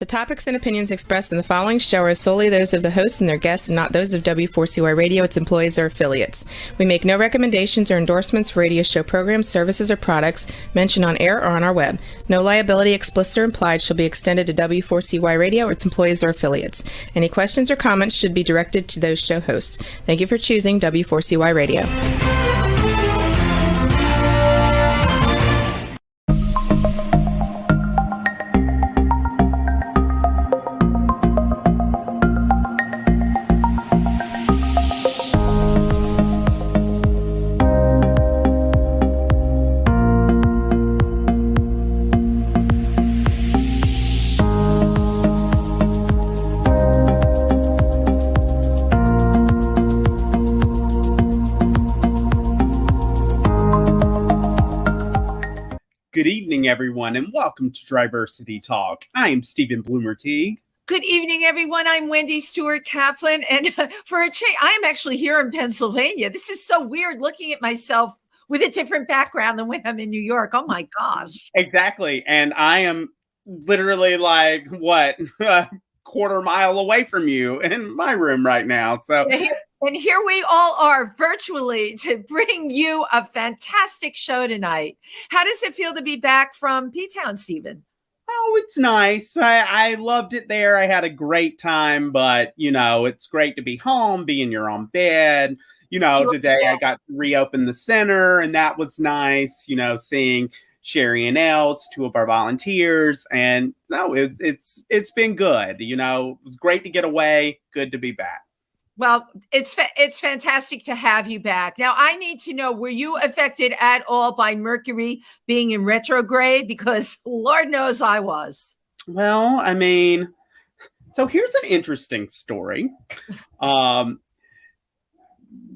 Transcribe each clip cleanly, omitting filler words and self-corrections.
The topics and opinions expressed in the following show are solely those of the hosts and their guests and not those of W4CY Radio, its employees, or affiliates. We make no recommendations or endorsements for radio show programs, services, or products mentioned on air or on our web. No liability, explicit or implied, shall be extended to W4CY Radio or its employees or affiliates. Any questions or comments should be directed to those show hosts. Thank you for choosing W4CY Radio. Good evening, everyone, and welcome to Triversity Talk. I am Stephen Bloomer-Teague. Good evening, everyone. I'm Wendy Stewart Kaplan, and for a change, I am actually here in Pennsylvania. This is so weird looking at myself with a different background than when I'm in New York. Oh my gosh. Exactly, and I am literally like, a quarter mile away from you in my room right now. So. And here we all are virtually to bring you a fantastic show tonight. How does it feel to be back from P-Town, Stephen? Oh, it's nice. I loved it there. I had a great time, but, it's great to be home, be in your own bed. Today I got to reopen the center, and that was nice, seeing Sherry and Els, two of our volunteers. And no, it's been good. It was great to get away. Good to be back. Well, it's fantastic to have you back. Now, I need to know, were you affected at all by Mercury being in retrograde? Because Lord knows I was. Well, so here's an interesting story. One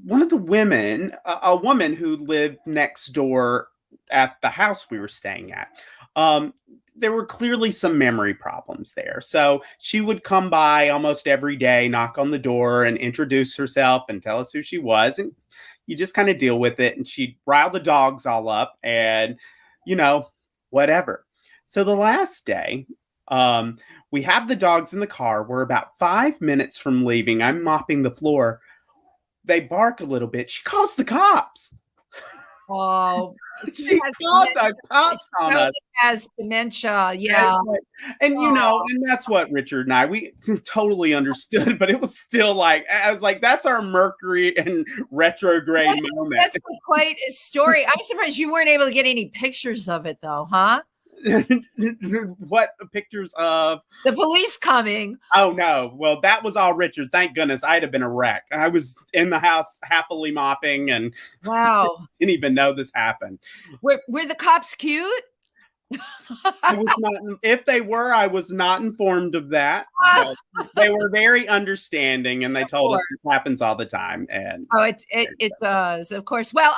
of the women, a woman who lived next door at the house we were staying at, there were clearly some memory problems there. So she would come by almost every day, knock on the door and introduce herself and tell us who she was. And you just kind of deal with it. And she'd rile the dogs all up and, whatever. So the last day, we have the dogs in the car. We're about 5 minutes from leaving. I'm mopping the floor. They bark a little bit. She calls the cops. Oh, she called the cops on us. Has dementia, yeah. And and that's what Richard and we totally understood, but it was still like, I was like, that's our Mercury and retrograde moment. That's quite a story. I'm surprised you weren't able to get any pictures of it though, huh? What pictures of the police coming? Oh no. Well, that was all Richard. Thank goodness. I'd have been a wreck. I was in the house happily mopping and wow. Didn't even know this happened. Were the cops cute? If they were, I was not informed of that. They were very understanding and they told us this happens all the time. And it does, of course. Well,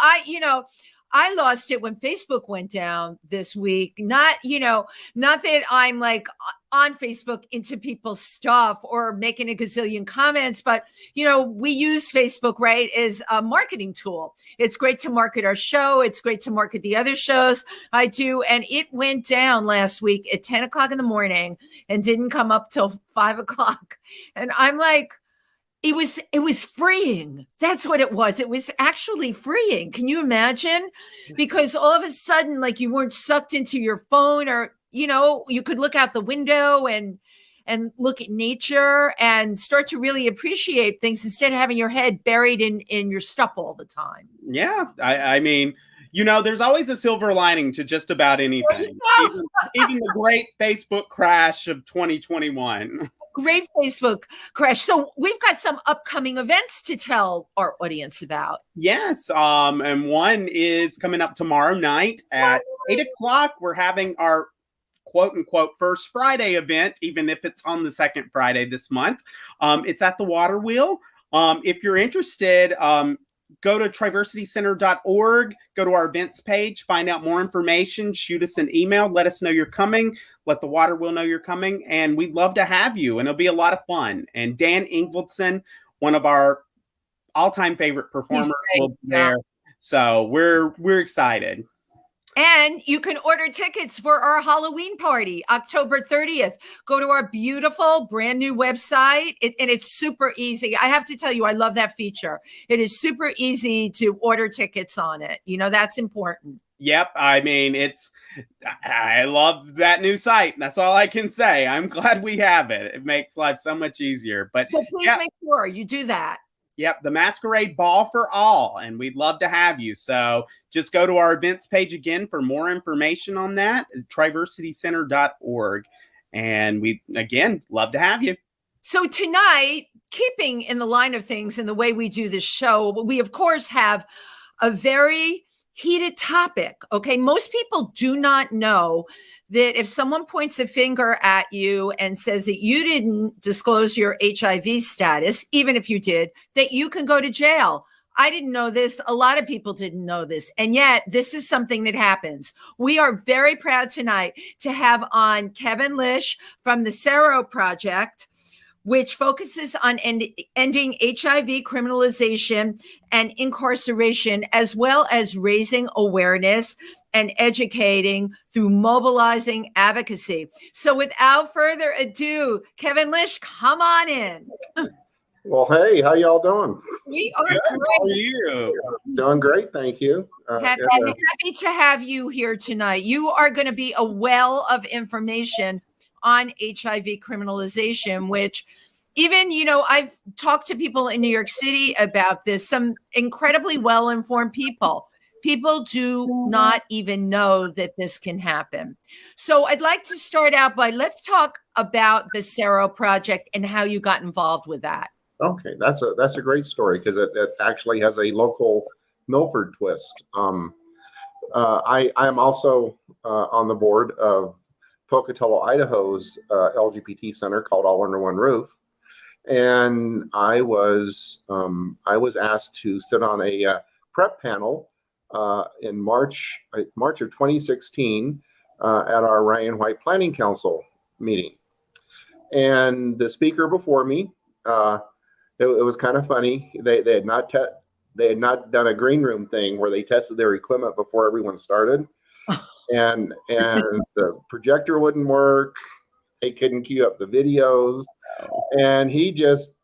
I lost it when Facebook went down this week. Not that I'm like on Facebook into people's stuff or making a gazillion comments, but we use Facebook, right, as a marketing tool. It's great to market our show. It's great to market the other shows I do. And it went down last week at 10 o'clock in the morning and didn't come up till 5 o'clock. And I'm like, it was freeing. That's what it was. It was actually freeing. Can you imagine? Because all of a sudden, like you weren't sucked into your phone or, you could look out the window and look at nature and start to really appreciate things instead of having your head buried in your stuff all the time. Yeah. There's always a silver lining to just about anything. Even the great Facebook crash of 2021. Great Facebook crash. So we've got some upcoming events to tell our audience about. Yes. And one is coming up tomorrow night at 8 o'clock. We're having our quote unquote first Friday event, even if it's on the second Friday this month. It's at the Water Wheel. If you're interested, go to triversitycenter.org, go to our events page, find out more information, shoot us an email, let us know you're coming, let the Water Wheel know you're coming, and we'd love to have you, and it'll be a lot of fun. And Dan Ingvaldson, one of our all-time favorite performers, will be there. So we're excited. And you can order tickets for our Halloween party, October 30th. Go to our beautiful brand new website. And it's super easy. I have to tell you, I love that feature. It is super easy to order tickets on it. You know, that's important. Yep. I mean, I love that new site. That's all I can say. I'm glad we have it. It makes life so much easier. But so please make sure you do that. Yep, the Masquerade Ball for All, and we'd love to have you. So just go to our events page again for more information on that, triversitycenter.org. And we, again, love to have you. So tonight, keeping in the line of things and the way we do this show, we, of course, have a very heated topic. Okay, most people do not know that if someone points a finger at you and says that you didn't disclose your HIV status, even if you did, that you can go to jail. I didn't know this. A lot of people didn't know this. And yet this is something that happens. We are very proud tonight to have on Kevin Lish from the Sero Project, which focuses on ending HIV criminalization and incarceration, as well as raising awareness and educating through mobilizing advocacy. So without further ado, Kevin Lish, come on in. Well, hey, how y'all doing? We are great. great. How are you? Doing great, thank you. Happy to have you here tonight. You are going to be a well of information on HIV criminalization, which even, you know, I've talked to people in New York City about this, some incredibly well-informed people. People do not even know that this can happen. So I'd like to start out by, let's talk about the Sero Project and how you got involved with that. Okay, that's a great story because it actually has a local Milford twist. I am also on the board of Pocatello, Idaho's LGBT center called All Under One Roof, and I was asked to sit on a prep panel in March of 2016 at our Ryan White Planning Council meeting, and the speaker before me. It was kind of funny. They had not done a green room thing where they tested their equipment before everyone started, and the projector wouldn't work. They couldn't queue up the videos, and he just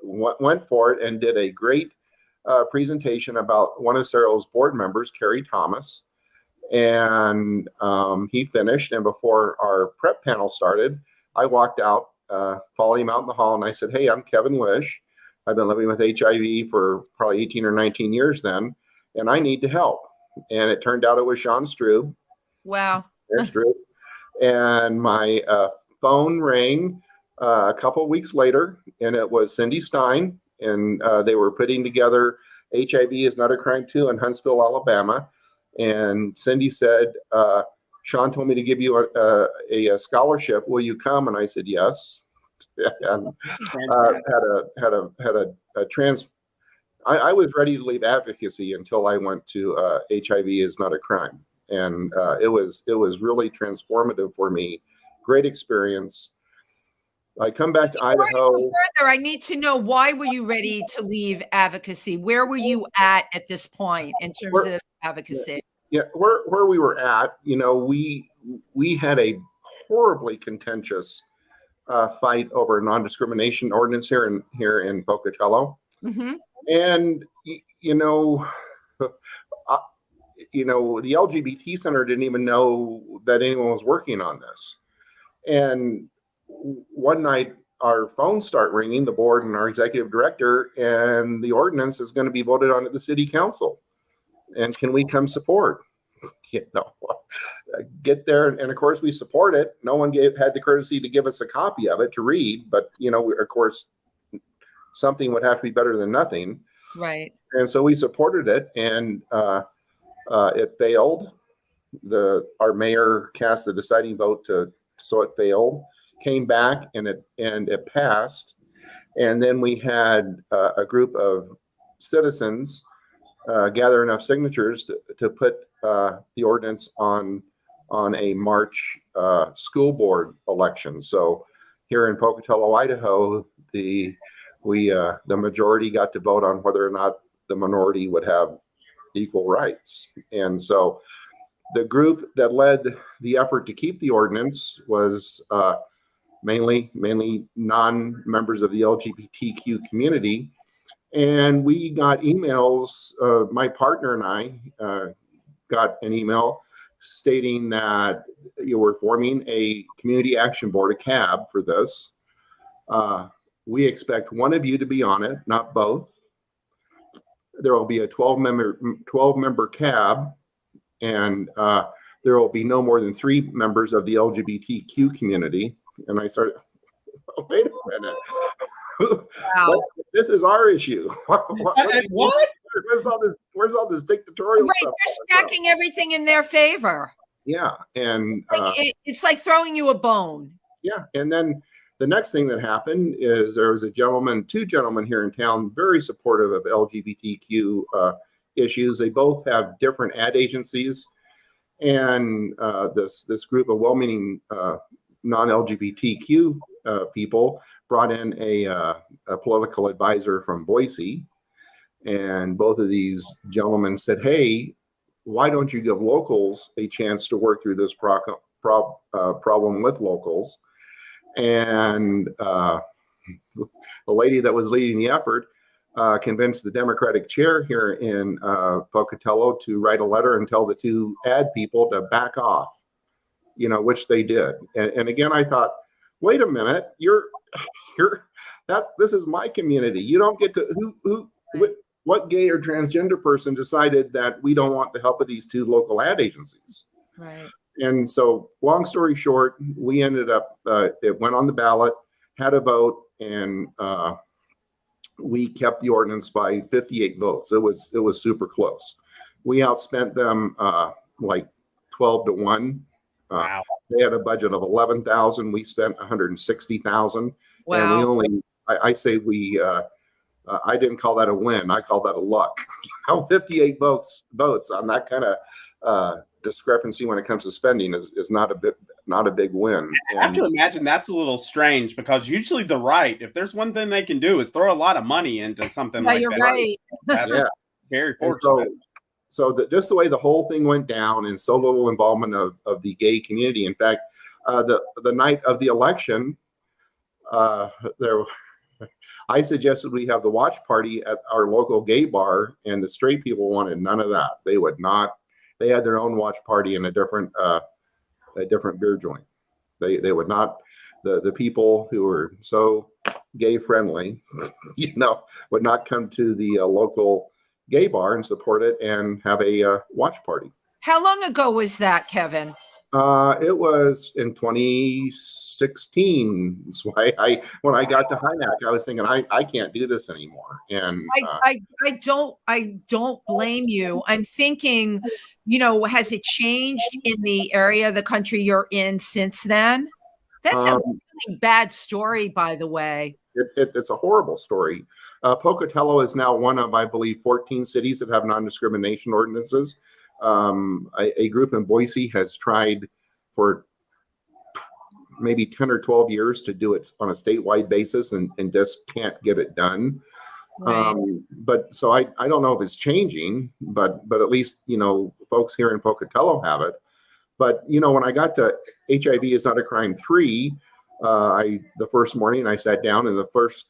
went for it and did a great presentation about one of Sero's board members, Carrie Thomas, and he finished. And before our prep panel started, I walked out. Followed him out in the hall, and I said, "Hey, I'm Kevin Lish. I've been living with HIV for probably 18 or 19 years then, and I need to help." And it turned out it was Sean Strube. Wow. There's Strube. And my phone rang a couple of weeks later, and it was Cindy Stein, and they were putting together HIV is Not a Crime 2 in Huntsville, Alabama. And Cindy said, Sean told me to give you a scholarship. Will you come? And I said yes. And I was ready to leave advocacy until I went to HIV is Not a Crime, and it was really transformative for me. Great experience. I come back to Idaho. Further, I need to know, why were you ready to leave advocacy? Where were you at this point in terms of advocacy? Yeah, where we were at, you know, we had a horribly contentious fight over a non-discrimination ordinance here in Pocatello, and you know, the LGBT Center didn't even know that anyone was working on this. And one night, our phones start ringing, the board and our executive director, and the ordinance is going to be voted on at the city council. And can we come support? Get there, and of course we support it. No one had the courtesy to give us a copy of it to read, but you know, of course, something would have to be better than nothing, right? And so we supported it, and it failed. Our mayor cast the deciding vote so it failed. Came back and it passed, and then we had a group of citizens gather enough signatures to put the ordinance on a March school board election. So here in Pocatello, Idaho, the majority got to vote on whether or not the minority would have equal rights. And so The group that led the effort to keep the ordinance was mainly non-members of the LGBTQ community. And we got emails, my partner and I got an email stating that you were forming a community action board, a CAB, for this. We expect one of you to be on it, not both. There will be a 12-member CAB, and there will be no more than 3 members of the LGBTQ community. And I started, oh, wait a minute. Wow. This is our issue. What? Where's all this dictatorial Right, stuff? they're stacking everything in their favor. Yeah, and It's like throwing you a bone. yeah, and then the next thing that happened is there was two gentlemen here in town, very supportive of LGBTQ issues. They both have different ad agencies, and this group of well-meaning non-LGBTQ people brought in a political advisor from Boise, and both of these gentlemen said, "Hey, why don't you give locals a chance to work through this problem with locals?" And the lady that was leading the effort convinced the Democratic chair here in Pocatello to write a letter and tell the 2 ad people to back off, which they did. And again, I thought, wait a minute, this is my community. You don't get to, what gay or transgender person decided that we don't want the help of these 2 local ad agencies? Right. And so, long story short, we ended up, it went on the ballot, had a vote, and we kept the ordinance by 58 votes. It was super close. We outspent them like 12-1. Wow. They had a budget of 11,000. We spent 160,000. Wow. And we only, I say we, I didn't call that a win. I call that a luck. 58 votes on that kind of discrepancy when it comes to spending is not a big win. I have to imagine that's a little strange, because usually the right, if there's one thing they can do, is throw a lot of money into something like you're that. right. That's very fortunate. So just the way the whole thing went down, and so little involvement of the gay community. In fact, the night of the election, I suggested we have the watch party at our local gay bar, and the straight people wanted none of that. They would not. They had their own watch party in a different beer joint. They would not. The people who were so gay friendly, would not come to the local gay bar and support it and have a watch party. How long ago was that, Kevin? It was in 2016. So when I got to Hynack, I was thinking I can't do this anymore. And I don't blame you. I'm thinking, has it changed in the area of the country you're in since then? That's a really bad story, by the way. It's a horrible story. Pocatello is now one of, I believe, 14 cities that have non-discrimination ordinances. A group in Boise has tried for maybe 10 or 12 years to do it on a statewide basis and just can't get it done. Right. But so I don't know if it's changing, but at least, folks here in Pocatello have it. But, when I got to HIV is not a crime 3, the first morning I sat down, and the first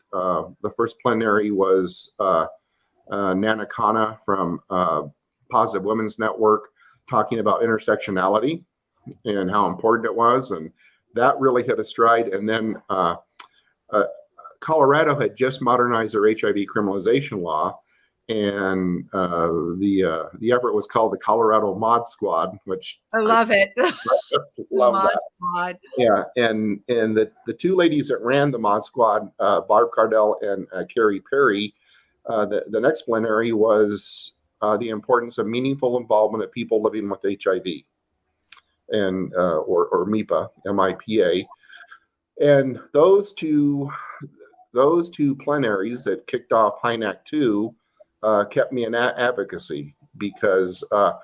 plenary was Nana Khanna from Positive Women's Network talking about intersectionality and how important it was, and that really hit a stride. And then Colorado had just modernized their HIV criminalization law, and the effort was called the Colorado Mod Squad, which I love it. love Mod that. Squad. Yeah, and the 2 ladies that ran the Mod Squad, Barb Cardell and Carrie Perry, the next plenary was the importance of meaningful involvement of people living with HIV, and or MIPA, MIPA, and those two plenaries that kicked off Hynack 2 kept me in advocacy, because I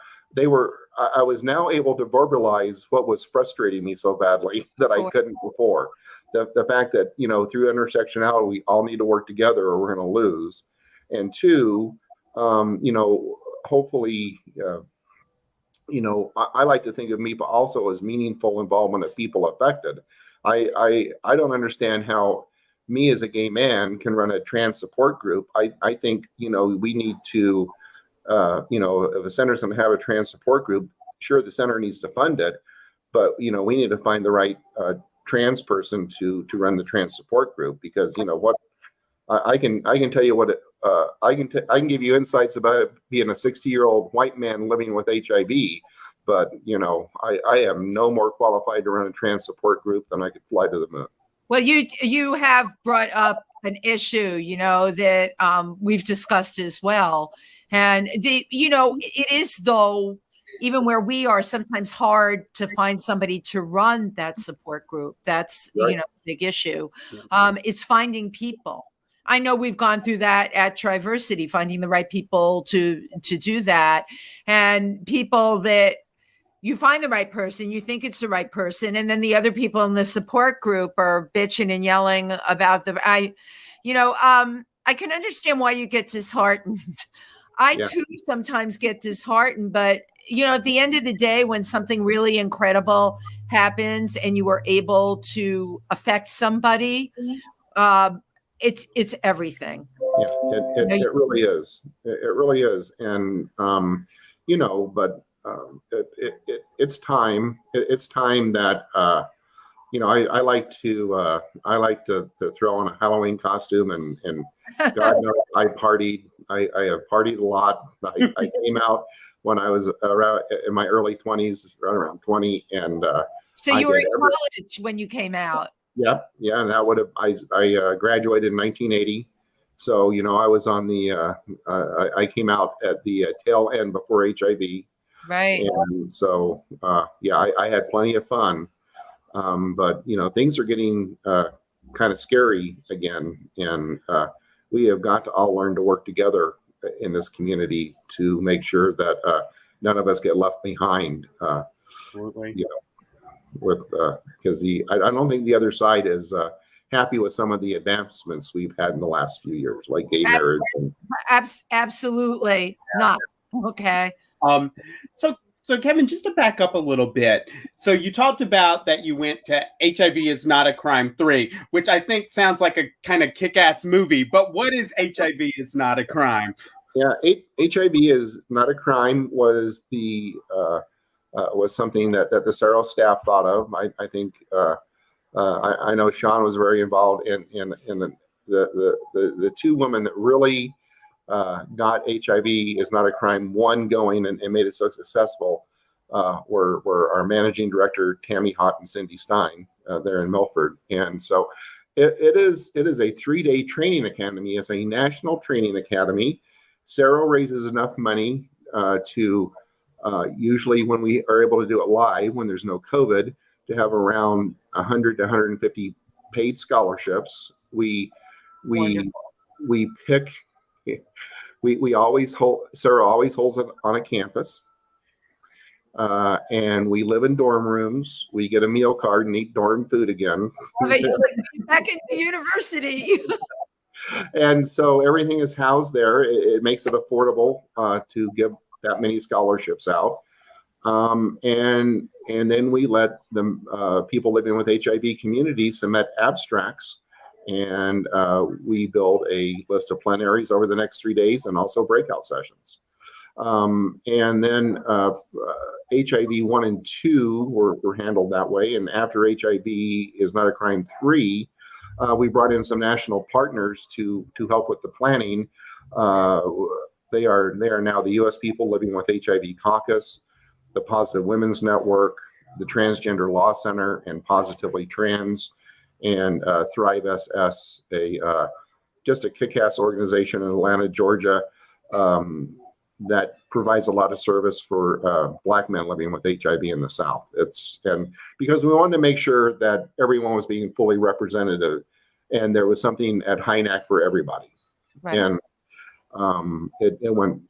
was now able to verbalize what was frustrating me so badly that I couldn't before. The fact that, through intersectionality, we all need to work together or we're going to lose. And 2, hopefully I like to think of MIPA also as meaningful involvement of people affected. I don't understand how me as a gay man can run a trans support group. I think, we need to, if a center's going to have a trans support group, sure, the center needs to fund it, but, we need to find the right trans person to run the trans support group, because, what I can tell you what I can give you insights about it being a 60-year-old white man living with HIV, but I am no more qualified to run a trans support group than I could fly to the moon. Well, you have brought up an issue, that we've discussed as well, and it is, though, even where we are, sometimes hard to find somebody to run that support group. That's right. A big issue. It's finding people. I know we've gone through that at Triversity, finding the right people to do that, and people that you find the right person, you think it's the right person, and then the other people in the support group are bitching and yelling about I can understand why you get disheartened. I too sometimes get disheartened, but at the end of the day, when something really incredible happens and you are able to affect somebody, it's everything. Yeah, it really is. It really is. And, but it's time. It's time that, I like to throw on a Halloween costume, and God knows I partied. I have partied a lot. I came out when I was around in my early 20s, around 20. And so you were in college when you came out. Yeah. And that would have, I graduated in 1980. So, I was on the, I came out at the tail end before HIV. Right. And so, I had plenty of fun. But, things are getting kind of scary again. And we have got to all learn to work together in this community to make sure that none of us get left behind. Absolutely. Because I don't think the other side is happy with some of the advancements we've had in the last few years, like gay marriage. Absolutely not. Okay. So Kevin, just to back up a little bit. So you talked about that you went to HIV is Not a Crime 3, which I think sounds like a kind of kick-ass movie. But what is HIV is Not a Crime? Yeah, HIV is Not a Crime was something that the Sero staff thought of. I think I know Sean was very involved in the two women that really got HIV is Not a Crime 1 going and made it so successful were our managing director Tammy Hott and Cindy Stein there in Milford. And so it is a 3-day training academy. It's a national training academy. Sero raises enough money to usually when we are able to do it live, when there's no COVID, to have around 100 to 150 paid scholarships. We pick, we always hold, Sero always holds it on a campus. And we live in dorm rooms. We get a meal card and eat dorm food again. Back in the university. And so everything is housed there. It makes it affordable to give that many scholarships out. And then we let the people living with HIV community submit abstracts, and we build a list of plenaries over the next 3 days and also breakout sessions. And then HIV 1 and 2 were handled that way. And after HIV is Not a Crime 3, we brought in some national partners to help with the planning. They are now the U.S. People Living with HIV Caucus, the Positive Women's Network, the Transgender Law Center, and Positively Trans, and Thrive SS, just a kick-ass organization in Atlanta, Georgia, that provides a lot of service for Black men living with HIV in the South. And because we wanted to make sure that everyone was being fully represented, and there was something at HINAC for everybody. Right. And it went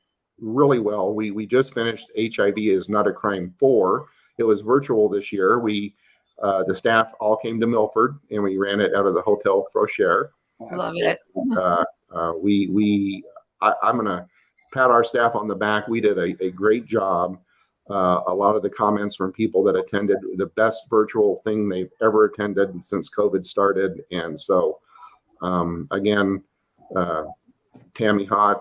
really well. We just finished HIV is Not a Crime 4. It was virtual this year. The staff all came to Milford, and we ran it out of the Hotel Frocher. Love it. I'm going to pat our staff on the back. We did a great job. A lot of the comments from people that attended, the best virtual thing they've ever attended since COVID started. And so, again, Tammy Hott,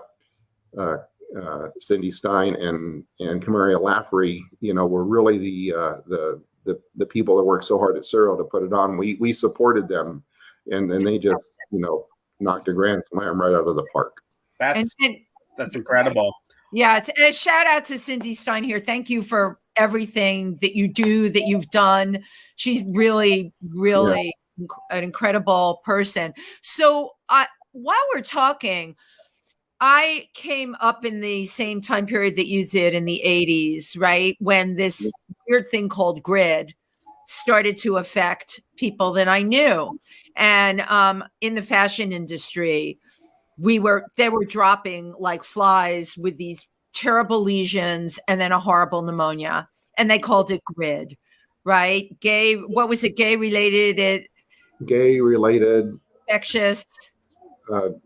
Cindy Stein, and Camaria Laffery, were really the people that worked so hard at Sero to put it on. We supported them, and then they just, knocked a grand slam right out of the park. That's incredible. Yeah, a shout out to Cindy Stein here. Thank you for everything that you do, that you've done. She's really, really an incredible person. So while we're talking, I came up in the same time period that you did in the 80s, right? When this weird thing called grid started to affect people that I knew. And in the fashion industry, they were dropping like flies with these terrible lesions and then a horrible pneumonia. And they called it grid, right? What was it? Gay related infectious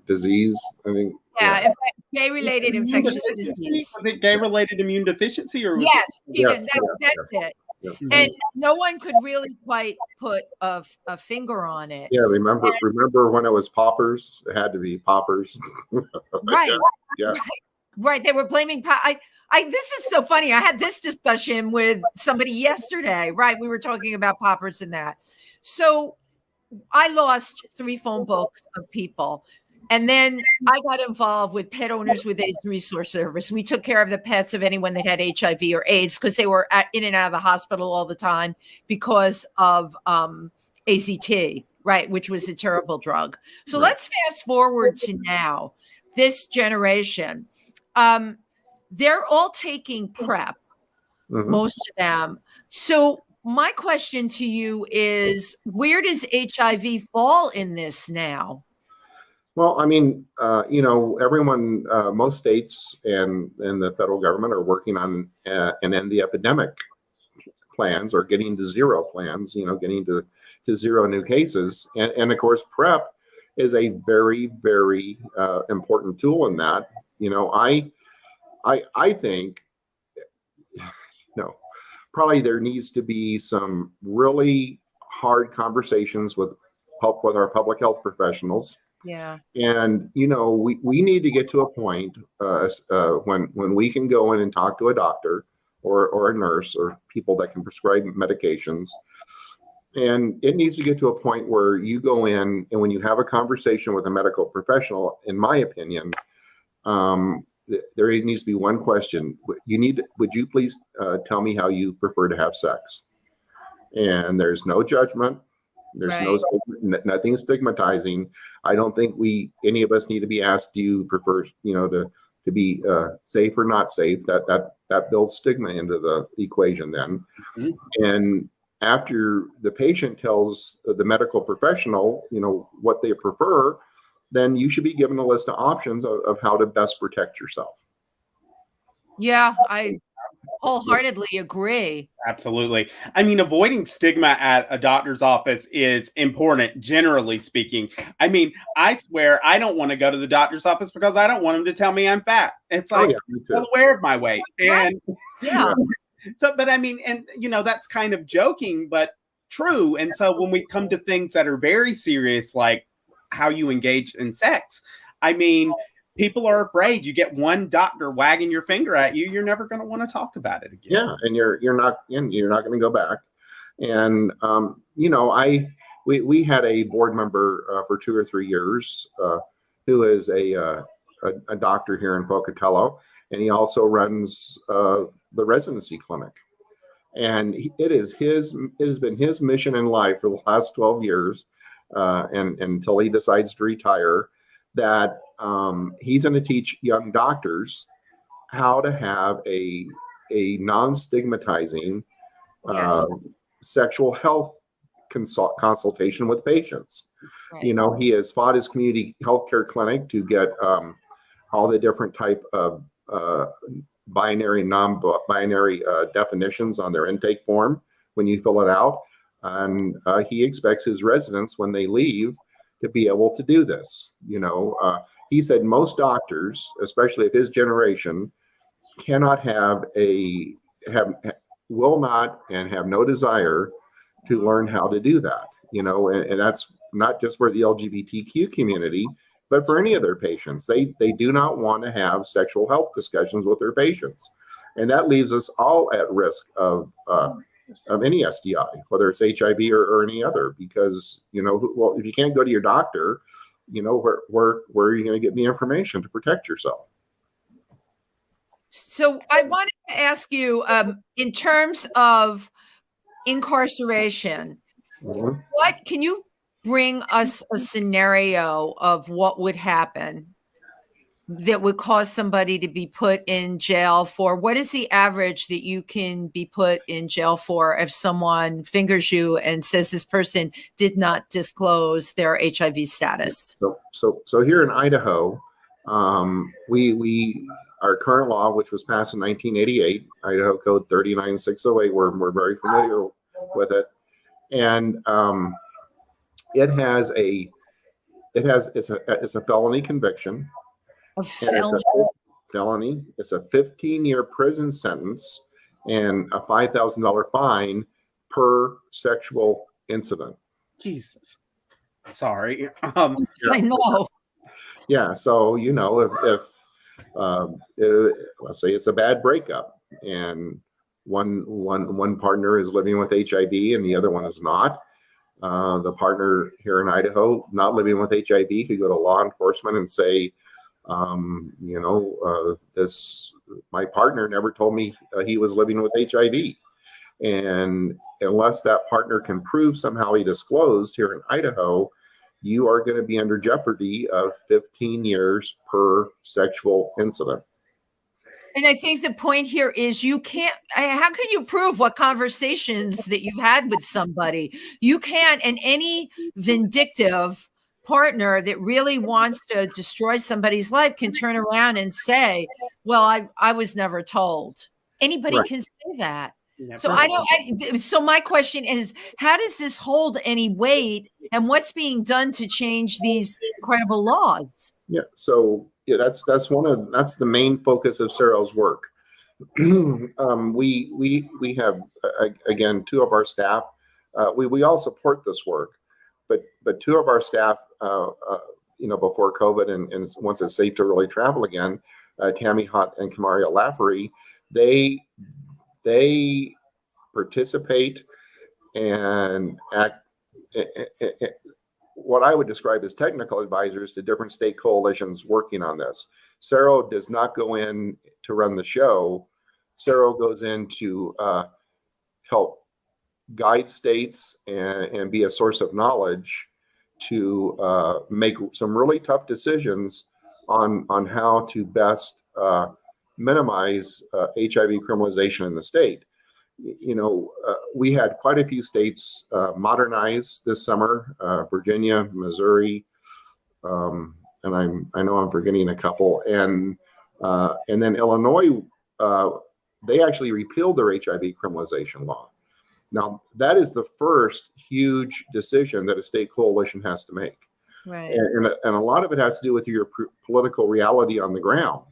disease, I think. Yeah, gay-related infectious disease. Was it gay-related immune deficiency, or yes, yes, that's it. Yeah. And no one could really quite put a finger on it. Yeah, remember when it was poppers? It had to be poppers. Right. Yeah. Right. They were blaming. This is so funny. I had this discussion with somebody yesterday. Right. We were talking about poppers and that. So I lost 3 phone books of people. And then I got involved with Pet Owners with AIDS Resource Service. We took care of the pets of anyone that had HIV or AIDS because they were in and out of the hospital all the time because of AZT, right, which was a terrible drug. So let's fast forward to now, this generation. They're all taking PrEP, most of them. So my question to you is, where does HIV fall in this now? Well, I mean, everyone, most states and the federal government are working on an end the epidemic plans, or getting to zero plans, getting to zero new cases. And of course, PrEP is a very, very important tool in that. I think, probably there needs to be some really hard conversations with our public health professionals. Yeah. And, we need to get to a point when we can go in and talk to a doctor or a nurse or people that can prescribe medications. And it needs to get to a point where you go in, and when you have a conversation with a medical professional, in my opinion, there needs to be one question. Would you please tell me how you prefer to have sex? And there's no judgment. There's nothing stigmatizing. I don't think any of us need to be asked, do you prefer, to be safe or not safe? That builds stigma into the equation then. Mm-hmm. And after the patient tells the medical professional, what they prefer, then you should be given a list of options of how to best protect yourself. Yeah, I wholeheartedly agree. Absolutely. I mean, avoiding stigma at a doctor's office is important, generally speaking. I mean, I swear I don't want to go to the doctor's office because I don't want them to tell me I'm fat. It's like, I'm well aware of my weight. And so, but I mean, and that's kind of joking, but true. And so when we come to things that are very serious, like how you engage in sex, I mean, people are afraid. You get one doctor wagging your finger at you, you're never going to want to talk about it again. Yeah, and you're not going to go back. And we had a board member for 2 or 3 years who is a doctor here in Pocatello, and he also runs the residency clinic. And it has been his mission in life for the last 12 years, and until he decides to retire, that he's going to teach young doctors how to have a non-stigmatizing sexual health consultation with patients. Right. He has fought his community healthcare clinic to get all the different type of binary, non-binary definitions on their intake form when you fill it out. And he expects his residents, when they leave, to be able to do this. He said most doctors, especially of his generation, cannot have a will not and have no desire to learn how to do that. And that's not just for the LGBTQ community, but for any of their patients. They do not want to have sexual health discussions with their patients. And that leaves us all at risk of any STI, whether it's HIV or any other, because, well, if you can't go to your doctor, where are you going to get the information to protect yourself? So I wanted to ask you, in terms of incarceration, Mhm. what can you bring us a scenario of what would happen that would cause somebody to be put in jail for? What is the average that you can be put in jail for if someone fingers you and says this person did not disclose their HIV status? So here in Idaho, our current law, which was passed in 1988, Idaho Code 39608, we're very familiar with it, and it's a felony conviction. A felony. Felony. It's a 15-year prison sentence and a $5,000 fine per sexual incident. Jesus. Sorry. I know. Yeah. So, if let's say it's a bad breakup and one partner is living with HIV and the other one is not, the partner here in Idaho not living with HIV could go to law enforcement and say, my partner never told me he was living with HIV. And unless that partner can prove somehow he disclosed here in Idaho, you are going to be under jeopardy of 15 years per sexual incident. And I think the point here is how can you prove what conversations that you've had with somebody? You can't, and any vindictive partner that really wants to destroy somebody's life can turn around and say, well, I was never told. Anybody can say that. Never. So my question is, how does this hold any weight, and what's being done to change these incredible laws? Yeah. So that's the main focus of Sero's work. We have, again, two of our staff, we all support this work, but two of our staff, before COVID and once it's safe to really travel again, Tammy Hott and Kamaria Laffery, they participate and act what I would describe as technical advisors to different state coalitions working on this. Sero does not go in to run the show. Sero goes in to help guide states and be a source of knowledge to make some really tough decisions on how to best minimize HIV criminalization in the state. We had quite a few states modernize this summer, Virginia, Missouri, and I know I'm forgetting a couple, and then Illinois, they actually repealed their HIV criminalization law. Now, that is the first huge decision that a state coalition has to make. Right. And a lot of it has to do with your political reality on the ground.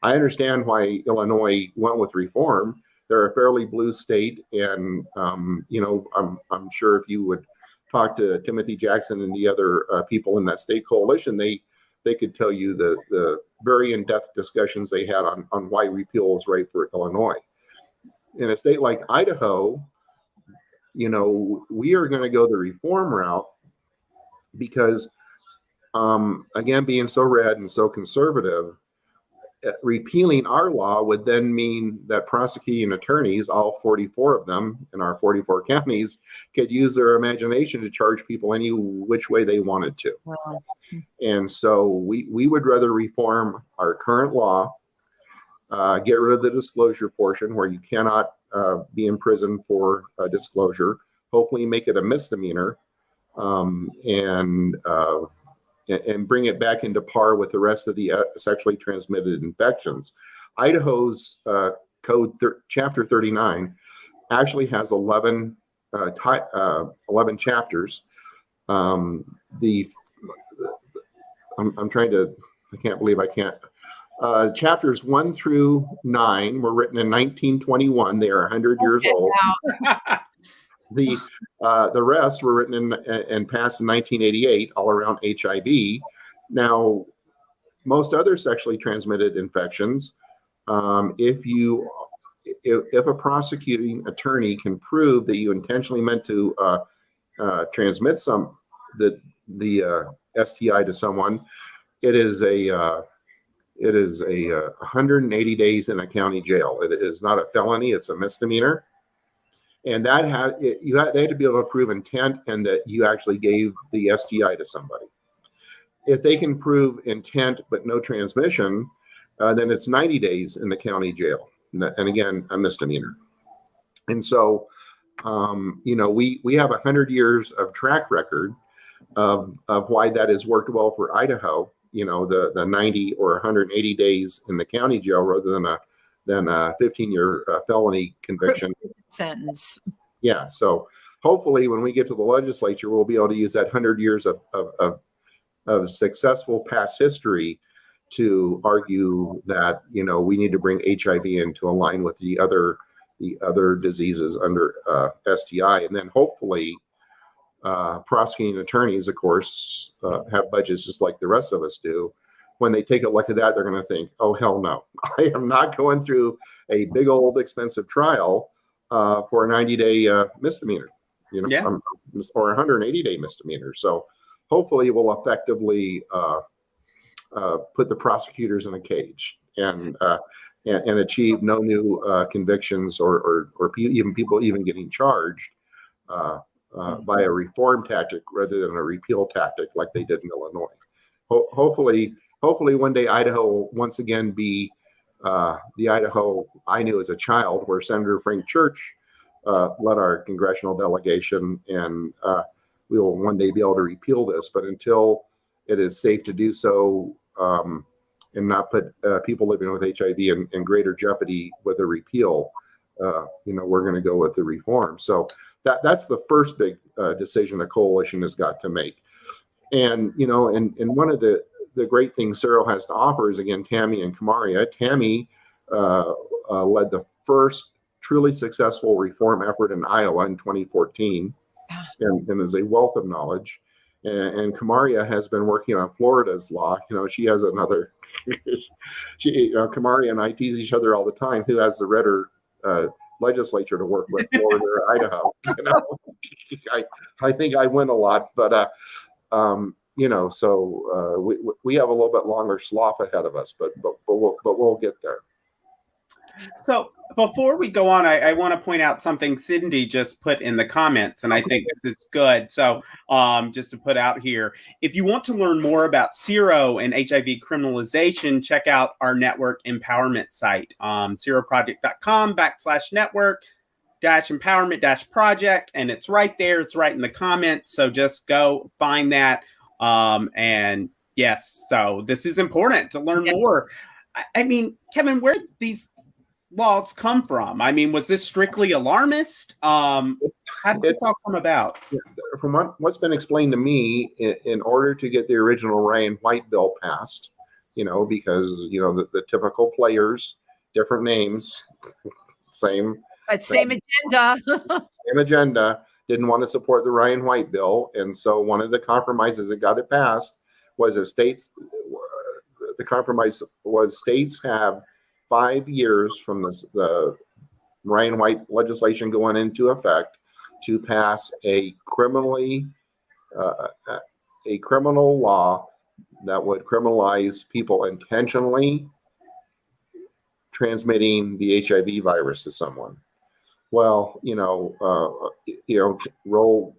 I understand why Illinois went with reform. They're a fairly blue state, and I'm sure if you would talk to Timothy Jackson and the other people in that state coalition, they could tell you the very in-depth discussions they had on why repeal is right for Illinois. In a state like Idaho, we are going to go the reform route because, again, being so red and so conservative, repealing our law would then mean that prosecuting attorneys, all 44 of them in our 44 counties, could use their imagination to charge people any which way they wanted to. Wow. And so we would rather reform our current law, get rid of the disclosure portion where you cannot be in prison for disclosure, hopefully make it a misdemeanor, and bring it back into par with the rest of the sexually transmitted infections. Idaho's code chapter 39 actually has 11 chapters. I'm trying to, I can't believe I can't Chapters 1 through 9 were written in 1921. They are 100 years old. The rest were written in and passed in 1988, all around HIV. Now, most other sexually transmitted infections, if a prosecuting attorney can prove that you intentionally meant to transmit the STI to someone, it is a 180 days in a county jail. It is not a felony; it's a misdemeanor. And they had to be able to prove intent and that you actually gave the STI to somebody. If they can prove intent but no transmission, then it's 90 days in the county jail. And again, a misdemeanor. And so, we have 100 years of track record of why that has worked well for Idaho. The 90 or 180 days in the county jail rather than a 15-year felony conviction sentence. Yeah. So hopefully when we get to the legislature, we'll be able to use that 100 years of successful past history to argue that, we need to bring HIV into line with the other diseases under STI. And then hopefully prosecuting attorneys, of course, have budgets just like the rest of us do. When they take a look at that, they're going to think, oh, hell no, I am not going through a big old expensive trial for a 90-day misdemeanor, or a 180-day misdemeanor. So hopefully we'll effectively put the prosecutors in a cage and achieve no new convictions or even people getting charged by a reform tactic rather than a repeal tactic like they did in Illinois. Hopefully one day Idaho will once again be the Idaho I knew as a child, where Senator Frank Church led our congressional delegation, and we will one day be able to repeal this. But until it is safe to do so and not put people living with HIV in greater jeopardy with a repeal, we're going to go with the reform. So that's the first big decision the coalition has got to make. And, and one of the great things Sero has to offer is, again, Tammy and Kamaria. Tammy led the first truly successful reform effort in Iowa in 2014 and is a wealth of knowledge. And Kamaria has been working on Florida's law. She has another, Kamaria and I tease each other all the time, who has the redder legislature to work with, Florida or Idaho. I think I win a lot, but so we have a little bit longer slough ahead of us, but we'll get there. So before we go on, I want to point out something Cindy just put in the comments, and I think this is good. So just to put out here, if you want to learn more about Sero and HIV criminalization, check out our network empowerment site, seropproject.com/network-empowerment-project, and it's right there. It's right in the comments. So just go find that. And yes, so this is important to learn more. I mean, Kevin, where did these laws come from? I mean, was this strictly alarmist? How did this all come about? From what's been explained to me, in order to get the original Ryan White bill passed, because the typical players, different names, same agenda. Same agenda. Didn't want to support the Ryan White bill, and so one of the compromises that got it passed was states have 5 years from the Ryan White legislation going into effect to pass a criminal law that would criminalize people intentionally transmitting the HIV virus to someone. Well, roll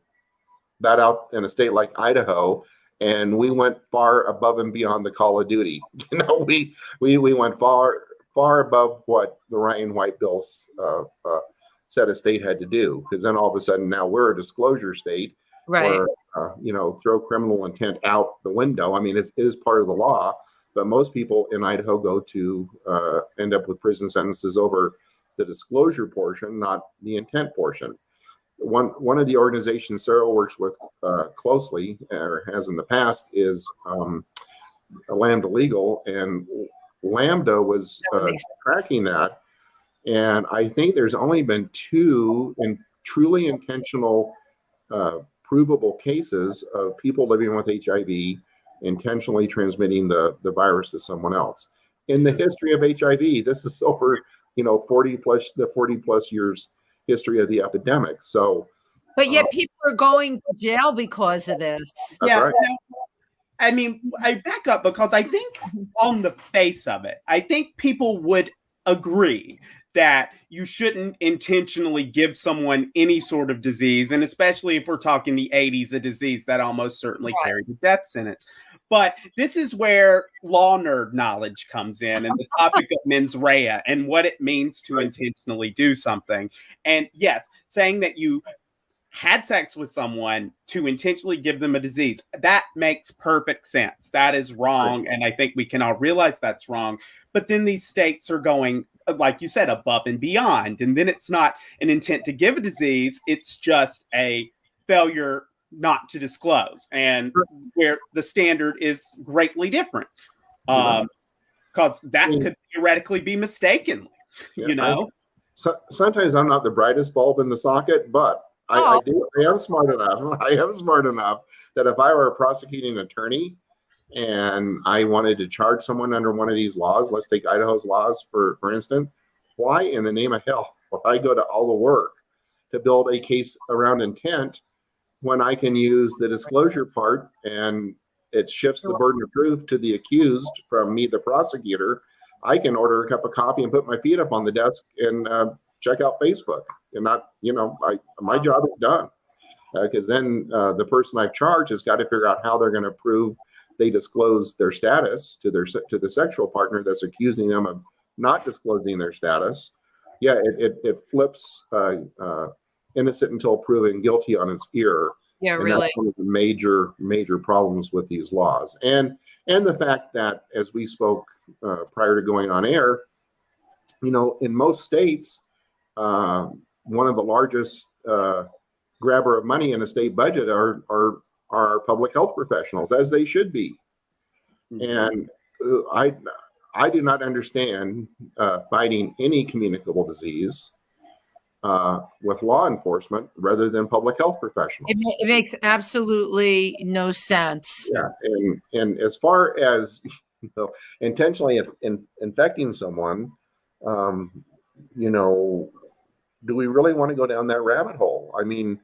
that out in a state like Idaho, and we went far above and beyond the call of duty. We went far above what the Ryan White bill said a state had to do, because then all of a sudden now we're a disclosure state, right? Or throw criminal intent out the window. I mean, it is part of the law, but most people in Idaho go to end up with prison sentences over the disclosure portion, not the intent portion. One of the organizations Sero works with closely, or has in the past, is Lambda Legal, and Lambda was tracking that. And I think there's only been 2 truly intentional, provable cases of people living with HIV intentionally transmitting the virus to someone else. In the history of HIV, this is over, 40 plus years history of the epidemic. So, but yet people are going to jail because of this. That's right. I mean, I back up because I think on the face of it, I think people would agree that you shouldn't intentionally give someone any sort of disease, and especially if we're talking the 80s, a disease that almost certainly carried a death sentence. But this is where law nerd knowledge comes in, and the topic of mens rea and what it means to intentionally do something. And yes, saying that you had sex with someone to intentionally give them a disease, that makes perfect sense. That is wrong, and I think we can all realize that's wrong. But then these states are going, like you said, above and beyond, and then it's not an intent to give a disease, it's just a failure not to disclose, and where the standard is greatly different, because that could theoretically be mistakenly, sometimes I'm not the brightest bulb in the socket, but I am smart enough. I am smart enough that if I were a prosecuting attorney and I wanted to charge someone under one of these laws, let's take Idaho's laws for instance, why in the name of hell would I go to all the work to build a case around intent when I can use the disclosure part and it shifts the burden of proof to the accused from me, the prosecutor? I can order a cup of coffee and put my feet up on the desk and check out Facebook, and not, my job is done, because then the person I've charged has got to figure out how they're going to prove they disclose their status to the sexual partner that's accusing them of not disclosing their status. Yeah, it flips innocent until proven guilty on its ear. Yeah, and really. That's one of the major problems with these laws, and the fact that, as we spoke prior to going on air, in most states, one of the largest grabber of money in a state budget are public health professionals, as they should be. And I do not understand fighting any communicable disease with law enforcement rather than public health professionals. It makes absolutely no sense. Yeah, and as far as intentionally infecting someone, do we really want to go down that rabbit hole? I mean,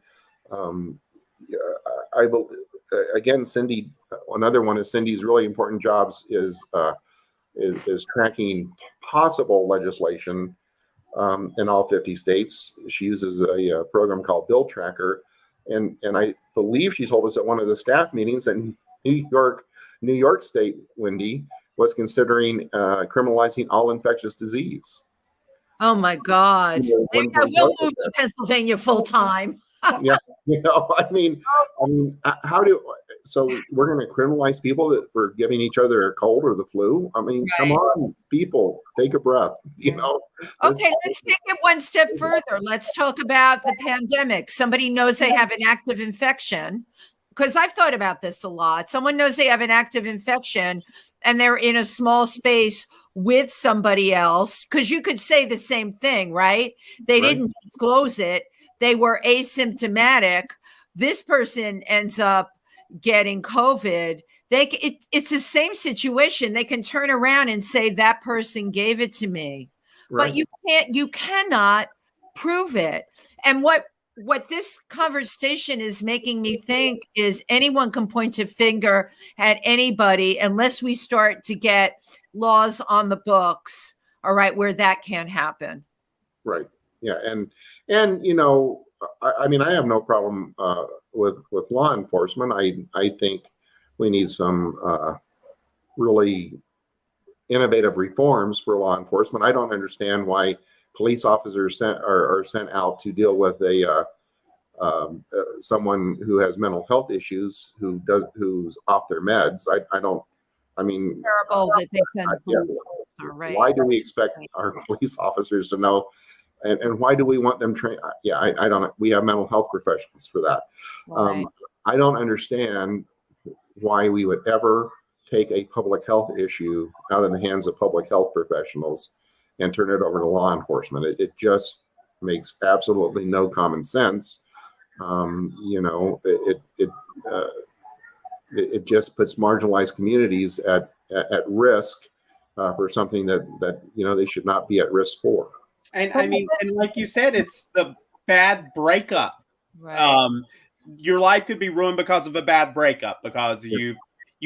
again, Cindy, another one of Cindy's really important jobs is tracking possible legislation in all 50 states. She uses a program called Bill Tracker, and I believe she told us at one of the staff meetings that New York State, Wendy, was considering criminalizing all infectious disease. Oh my God! Maybe I will move to Pennsylvania full time. Yeah, I mean, so we're going to criminalize people for giving each other a cold or the flu? I mean, Come on, people, take a breath. Okay, let's take it one step further. Let's talk about the pandemic. Somebody knows they have an active infection, because I've thought about this a lot. Someone knows they have an active infection and they're in a small space with somebody else, because you could say the same thing, right? They didn't disclose it. They were asymptomatic. This person ends up getting COVID. It's the same situation. They can turn around and say that person gave it to me, but you cannot prove it. And what this conversation is making me think is anyone can point a finger at anybody unless we start to get laws on the books, all right, where that can't happen. Right. Yeah. And I mean, I have no problem with law enforcement. I think we need some really innovative reforms for law enforcement. I don't understand why police officers are sent out to deal with someone who has mental health issues who's off their meds. I don't. I mean, terrible that they send police officer, right? Why do we expect our police officers to know? And why do we want them trained? Yeah, I don't. We have mental health professionals for that. Right. I don't understand why we would ever take a public health issue out in the hands of public health professionals and turn it over to law enforcement. It just makes absolutely no common sense. It just puts marginalized communities at risk for something that they should not be at risk for. And I mean, and like you said, it's the bad breakup. Right. Your life could be ruined because of a bad breakup, because you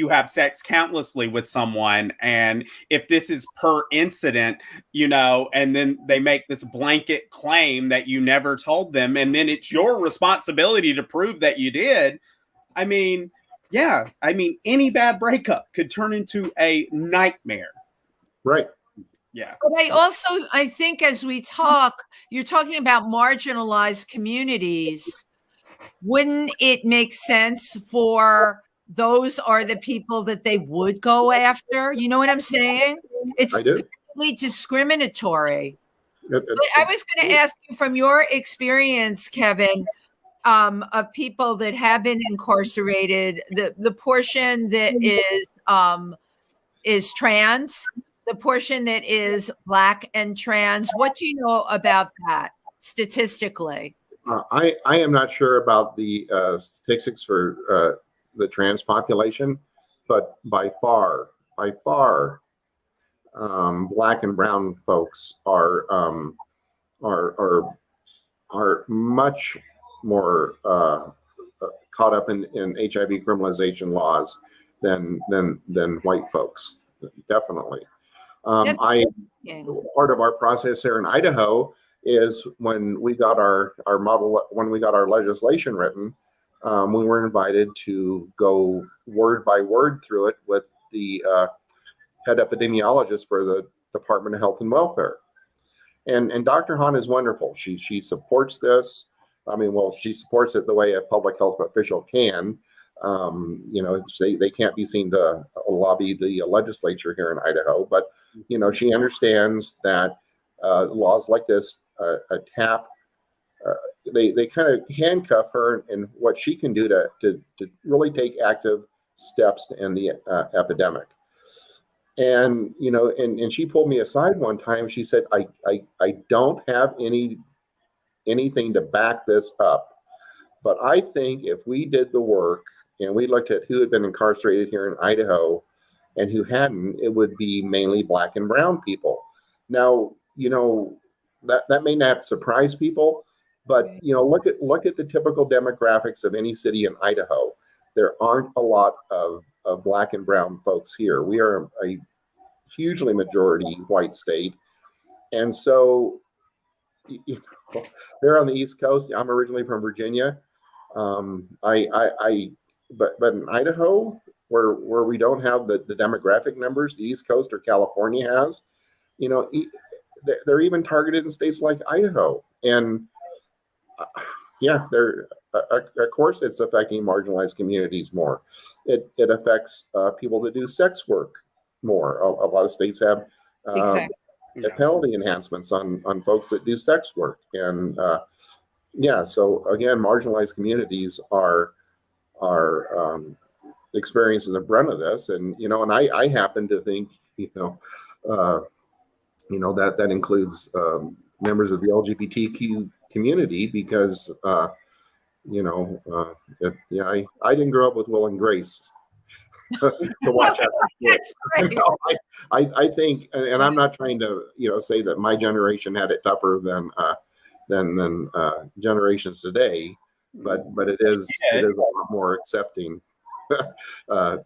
have sex countlessly with someone, and if this is per incident, and then they make this blanket claim that you never told them, and then it's your responsibility to prove that you did. I mean, any bad breakup could turn into a nightmare. Right. Yeah. But I think as we talk, you're talking about marginalized communities. Wouldn't it make sense for those are the people that they would go after? You know what I'm saying? It's completely discriminatory. But I was going to ask you, from your experience, Kevin, of people that have been incarcerated, the portion that is trans, the portion that is Black and trans. What do you know about that statistically? I am not sure about the statistics for the trans population, but by far, Black and brown folks are much more caught up in HIV criminalization laws than white folks. Definitely. Part of our process here in Idaho is when we got our legislation written, we were invited to go word by word through it with the head epidemiologist for the Department of Health and Welfare. And Dr. Hahn is wonderful. She supports this. She supports it the way a public health official can. They can't be seen to lobby the legislature here in Idaho, but she understands that laws like this they kind of handcuff her in what she can do to really take active steps to end the epidemic. And and she pulled me aside one time. She said, I don't have anything to back this up, but I think if we did the work and we looked at who had been incarcerated here in Idaho and who hadn't, it would be mainly Black and brown people. Now, that may not surprise people, but look at the typical demographics of any city in Idaho. There aren't a lot of Black and brown folks here. We are a hugely majority white state, and so they're on the East Coast. I'm originally from Virginia. But in Idaho, where we don't have the demographic numbers the East Coast or California has, they're even targeted in states like Idaho. And they're of course it's affecting marginalized communities more. It affects people that do sex work more. A lot of states have penalty enhancements on folks that do sex work. And so again, marginalized communities are experiencing the brunt of this. And and I happen to think that includes members of the LGBTQ community, because I didn't grow up with Will and Grace to watch out. I think, and I'm not trying to say that my generation had it tougher than generations today, but it is a lot more accepting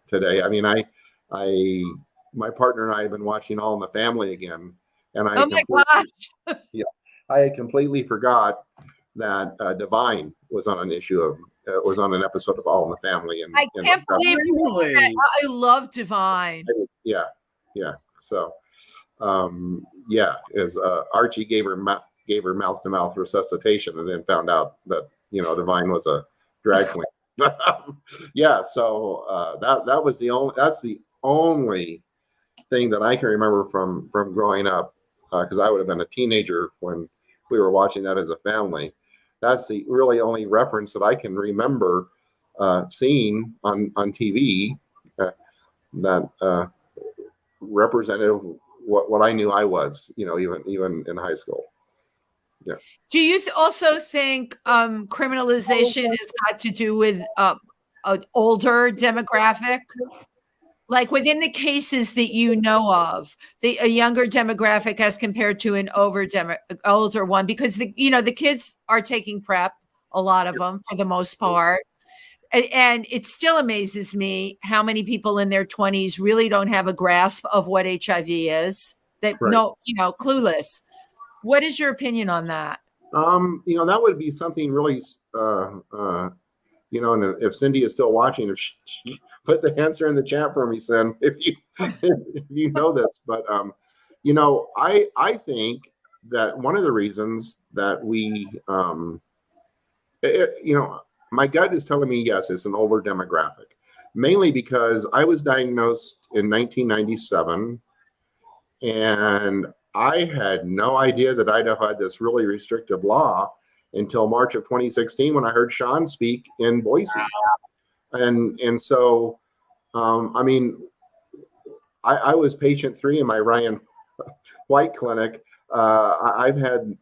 today. I mean, my partner and I have been watching All in the Family again, and I had completely forgot that Divine was on an episode of All in the Family. And I can't believe that. I love Divine. Yeah. So, as Archie gave her mouth-to-mouth resuscitation, and then found out that Divine was a drag queen. So that's the only thing that I can remember from growing up, because I would have been a teenager when we were watching that as a family. That's the really only reference that I can remember seeing on TV. that represented what I knew I was, even in high school. Yeah. Do you also think criminalization has got to do with an older demographic? Like within the cases that you know of, a younger demographic as compared to an older one, because the kids are taking PrEP, a lot of them for the most part. And it still amazes me how many people in their 20s really don't have a grasp of what HIV is. That clueless. What is your opinion on that? That would be something really, and if Cindy is still watching, if she put the answer in the chat for me, Cindy, if you know this, but I think that one of the reasons that we, my gut is telling me, yes, it's an older demographic, mainly because I was diagnosed in 1997, and I had no idea that Idaho had this really restrictive law until March of 2016 when I heard Sean speak in Boise. And so, I was patient 3 in my Ryan White clinic. I've been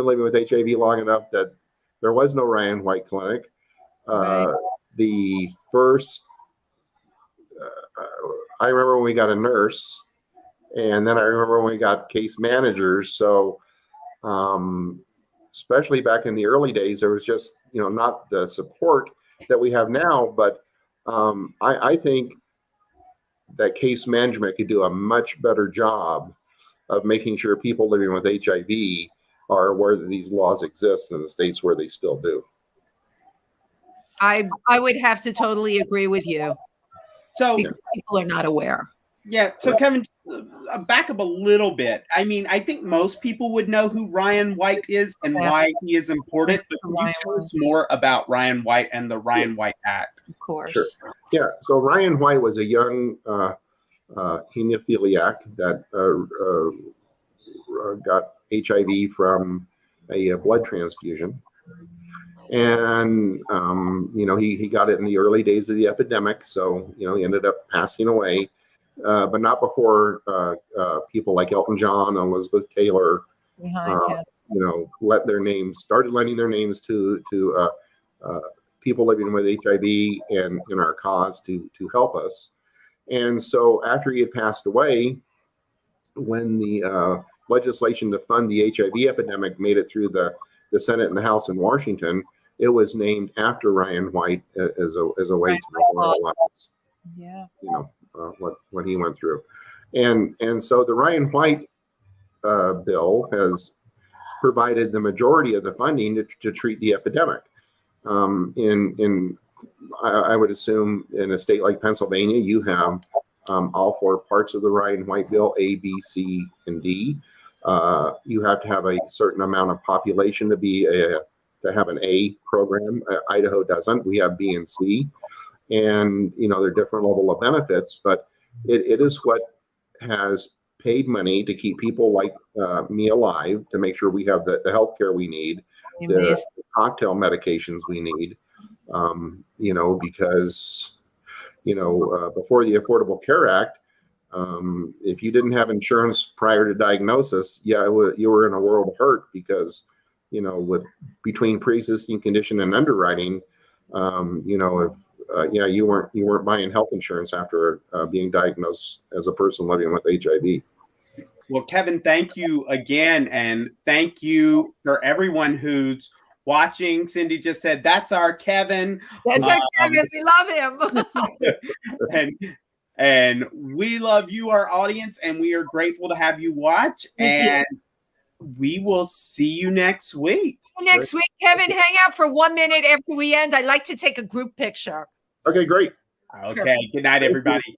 living with HIV long enough that there was no Ryan White clinic. The first, I remember when we got a nurse, and then I remember when we got case managers. So, especially back in the early days, there was just, not the support that we have now. But I think that case management could do a much better job of making sure people living with HIV are aware that these laws exist in the states where they still do. I would have to totally agree with you. So because people are not aware. Yeah. So Kevin, back up a little bit. I think most people would know who Ryan White is and why he is important. But could you tell us more about Ryan White and the Ryan White Act? Of course. Sure. Yeah. So Ryan White was a young hemophiliac that got HIV from a blood transfusion. And, he got it in the early days of the epidemic. So, he ended up passing away. But not before people like Elton John and Elizabeth Taylor, started lending their names to people living with HIV and in our cause to help us. And so after he had passed away, when the legislation to fund the HIV epidemic made it through the Senate and the House in Washington, it was named after Ryan White as a way to memorialize, what he went through. And so the Ryan White bill has provided the majority of the funding to treat the epidemic. I would assume in a state like Pennsylvania, you have all 4 parts of the Ryan White bill, A, B, C, and D. You have to have a certain amount of population to have an A program. Idaho doesn't. We have B and C. And, they're different level of benefits, but it is what has paid money to keep people like me alive, to make sure we have the health care we need, the cocktail medications we need, because, before the Affordable Care Act, if you didn't have insurance prior to diagnosis, you were in a world of hurt because, between pre-existing condition and underwriting, you weren't buying health insurance after being diagnosed as a person living with HIV. Well, Kevin, thank you again, and thank you for everyone who's watching. Cindy just said, "That's our Kevin." That's our Kevin. We love him. and we love you, our audience, and we are grateful to have you watch. And we will see you next week. Next week, Kevin, hang out for 1 minute after we end. I'd like to take a group picture. Okay, great. Okay, good night, everybody.